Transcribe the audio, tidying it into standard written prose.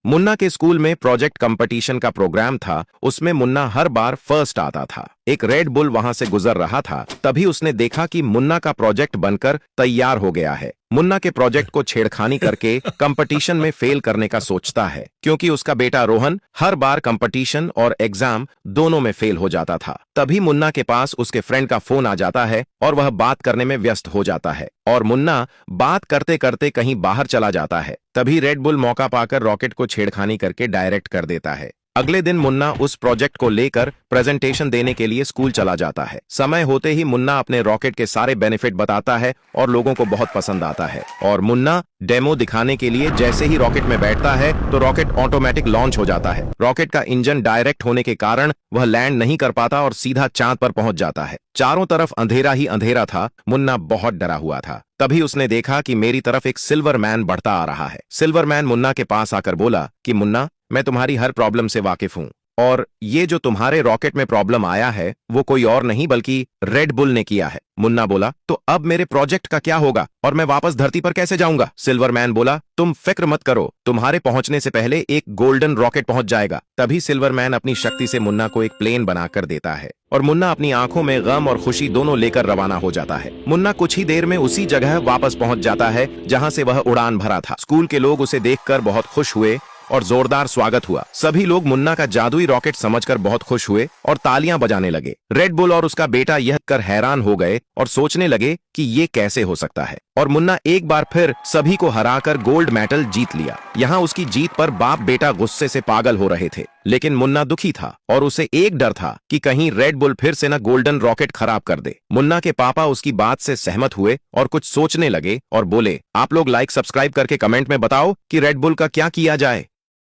मुन्ना के स्कूल में project competition का प्रोग्राम था। उसमें मुन्ना हर बार फर्स्ट आता था। एक रेड बुल वहां से गुजर रहा था, तभी उसने देखा कि मुन्ना का प्रोजेक्ट बनकर तैयार हो गया है। मुन्ना के प्रोजेक्ट को छेड़खानी करके कंपटीशन में फेल करने का सोचता है, क्योंकि उसका बेटा रोहन हर बार कंपटीशन और एग्जाम दोनों में फेल हो जाता था। तभी मुन्ना के पास उसके फ्रेंड का फोन आ जाता है और वह बात करने में व्यस्त हो जाता है और मुन्ना बात करते करते कहीं बाहर चला जाता है। तभी रेड बुल मौका पाकर रॉकेट को छेड़खानी करके डायरेक्ट कर देता है। अगले दिन मुन्ना उस प्रोजेक्ट को लेकर प्रेजेंटेशन देने के लिए स्कूल चला जाता है। समय होते ही मुन्ना अपने रॉकेट के सारे बेनिफिट बताता है और लोगों को बहुत पसंद आता है। और मुन्ना डेमो दिखाने के लिए जैसे ही रॉकेट में बैठता है तो रॉकेट ऑटोमेटिक लॉन्च हो जाता है। रॉकेट का इंजन डायरेक्ट होने के कारण वह लैंड नहीं कर पाता और सीधा चांद पर पहुंच जाता है। चारों तरफ अंधेरा ही अंधेरा था। मुन्ना बहुत डरा हुआ था। तभी उसने देखा कि मेरी तरफ एक सिल्वर मैन बढ़ता आ रहा है। सिल्वर मैन मुन्ना के पास आकर बोला कि मुन्ना, मैं तुम्हारी हर प्रॉब्लम से वाकिफ हूं, और ये जो तुम्हारे रॉकेट में प्रॉब्लम आया है वो कोई और नहीं बल्कि रेड बुल ने किया है। मुन्ना बोला, तो अब मेरे प्रोजेक्ट का क्या होगा और मैं वापस धरती पर कैसे जाऊंगा? सिल्वर मैन बोला, तुम फिक्र मत करो, तुम्हारे पहुंचने से पहले एक गोल्डन रॉकेट पहुंच जाएगा। तभी सिल्वर मैन अपनी शक्ति से मुन्ना को एक प्लेन बनाकर देता है और मुन्ना अपनी आंखों में गम और खुशी दोनों लेकर रवाना हो जाता है। मुन्ना कुछ ही देर में उसी जगह वापस पहुंच जाता है जहां से वह उड़ान भरा था। स्कूल के लोग उसे देखकर बहुत खुश हुए और जोरदार स्वागत हुआ। सभी लोग मुन्ना का जादुई रॉकेट समझकर बहुत खुश हुए और तालियां बजाने लगे। रेड बुल और उसका बेटा यह कर हैरान हो गए और सोचने लगे कि ये कैसे हो सकता है, और मुन्ना एक बार फिर सभी को हराकर गोल्ड मेडल जीत लिया। यहाँ उसकी जीत पर बाप बेटा गुस्से से पागल हो रहे थे, लेकिन मुन्ना दुखी था और उसे एक डर था कि कहीं रेड बुल फिर से न गोल्डन रॉकेट खराब कर दे। मुन्ना के पापा उसकी बात से सहमत हुए और कुछ सोचने लगे और बोले, आप लोग लाइक सब्सक्राइब करके कमेंट में बताओ कि रेड बुल का क्या किया जाए।